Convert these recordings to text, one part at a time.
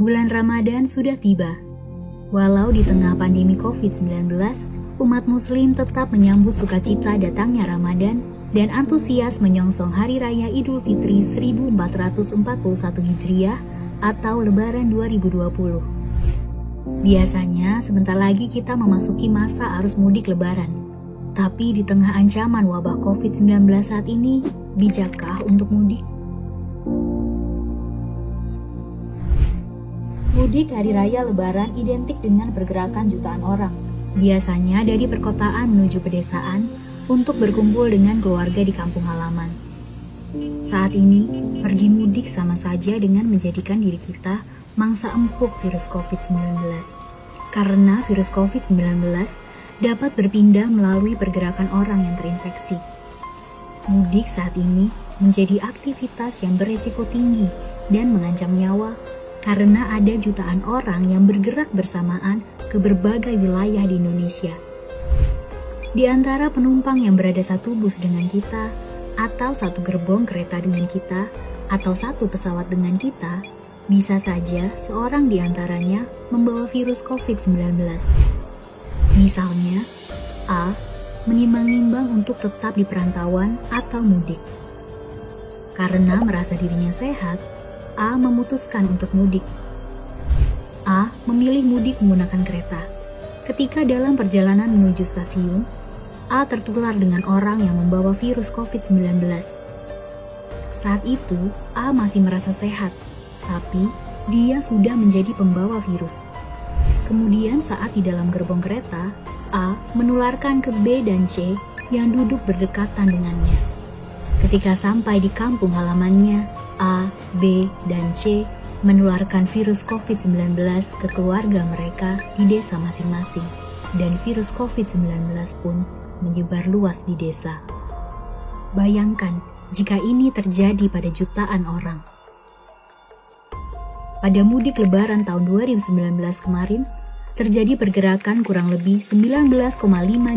Bulan Ramadan sudah tiba. Walau di tengah pandemi COVID-19, umat muslim tetap menyambut sukacita datangnya Ramadan dan antusias menyongsong Hari Raya Idul Fitri 1441 Hijriah atau Lebaran 2020. Biasanya sebentar lagi kita memasuki masa arus mudik Lebaran. Tapi di tengah ancaman wabah COVID-19 saat ini, bijakkah untuk mudik? Mudik hari raya Lebaran identik dengan pergerakan jutaan orang. Biasanya dari perkotaan menuju pedesaan untuk berkumpul dengan keluarga di kampung halaman. Saat ini, pergi mudik sama saja dengan menjadikan diri kita mangsa empuk virus COVID-19. Karena virus COVID-19 dapat berpindah melalui pergerakan orang yang terinfeksi. Mudik saat ini menjadi aktivitas yang beresiko tinggi dan mengancam nyawa karena ada jutaan orang yang bergerak bersamaan ke berbagai wilayah di Indonesia. Di antara penumpang yang berada satu bus dengan kita, atau satu gerbong kereta dengan kita, atau satu pesawat dengan kita, bisa saja seorang di antaranya membawa virus COVID-19. Misalnya, A. Menimbang-nimbang untuk tetap di perantauan atau mudik. Karena merasa dirinya sehat, A memutuskan untuk mudik. A memilih mudik menggunakan kereta. Ketika dalam perjalanan menuju stasiun, A tertular dengan orang yang membawa virus COVID-19. Saat itu, A masih merasa sehat, tapi dia sudah menjadi pembawa virus. Kemudian saat di dalam gerbong kereta, A menularkan ke B dan C yang duduk berdekatan dengannya. Ketika sampai di kampung halamannya, A, B, dan C menularkan virus COVID-19 ke keluarga mereka di desa masing-masing, dan virus COVID-19 pun menyebar luas di desa. Bayangkan jika ini terjadi pada jutaan orang. Pada mudik Lebaran tahun 2019 kemarin, terjadi pergerakan kurang lebih 19,5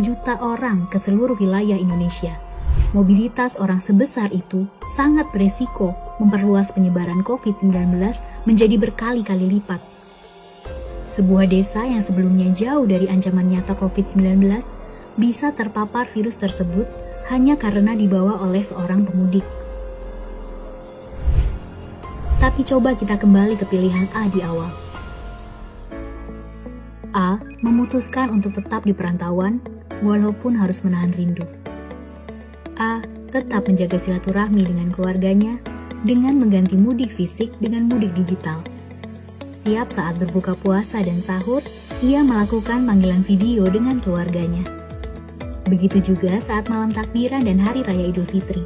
juta orang ke seluruh wilayah Indonesia. Mobilitas orang sebesar itu sangat beresiko memperluas penyebaran COVID-19 menjadi berkali-kali lipat. Sebuah desa yang sebelumnya jauh dari ancaman nyata COVID-19 bisa terpapar virus tersebut hanya karena dibawa oleh seorang pemudik. Tapi coba kita kembali ke pilihan A di awal. A memutuskan untuk tetap di perantauan walaupun harus menahan rindu. A tetap menjaga silaturahmi dengan keluarganya dengan mengganti mudik fisik dengan mudik digital. Tiap saat berbuka puasa dan sahur, ia melakukan panggilan video dengan keluarganya. Begitu juga saat malam takbiran dan Hari Raya Idul Fitri.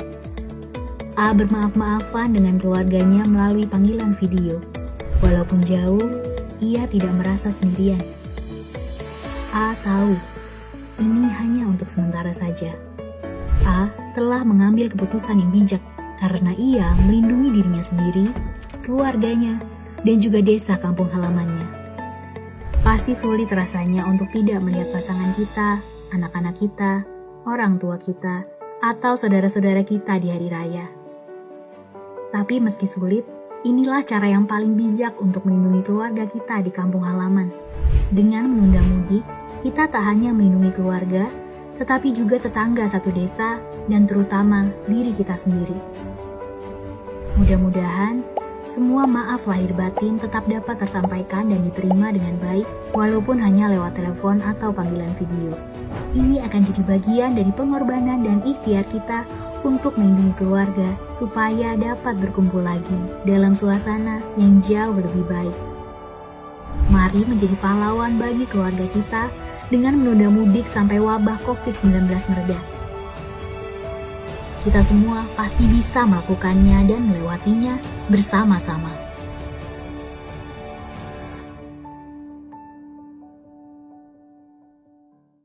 A bermaaf-maafan dengan keluarganya melalui panggilan video. Walaupun jauh, ia tidak merasa sendirian. A tahu, ini hanya untuk sementara saja. A telah mengambil keputusan yang bijak karena ia melindungi dirinya sendiri, keluarganya, dan juga desa kampung halamannya. Pasti sulit rasanya untuk tidak melihat pasangan kita, anak-anak kita, orang tua kita, atau saudara-saudara kita di hari raya. Tapi meski sulit, inilah cara yang paling bijak untuk melindungi keluarga kita di kampung halaman. Dengan menunda mudik, kita tak hanya melindungi keluarga, tetapi juga tetangga satu desa, dan terutama diri kita sendiri. Mudah-mudahan, semua maaf lahir batin tetap dapat tersampaikan dan diterima dengan baik, walaupun hanya lewat telepon atau panggilan video. Ini akan jadi bagian dari pengorbanan dan ikhtiar kita untuk melindungi keluarga, supaya dapat berkumpul lagi dalam suasana yang jauh lebih baik. Mari menjadi pahlawan bagi keluarga kita, dengan menunda mudik sampai wabah COVID-19 mereda. Kita semua pasti bisa melakukannya dan melewatinya bersama-sama.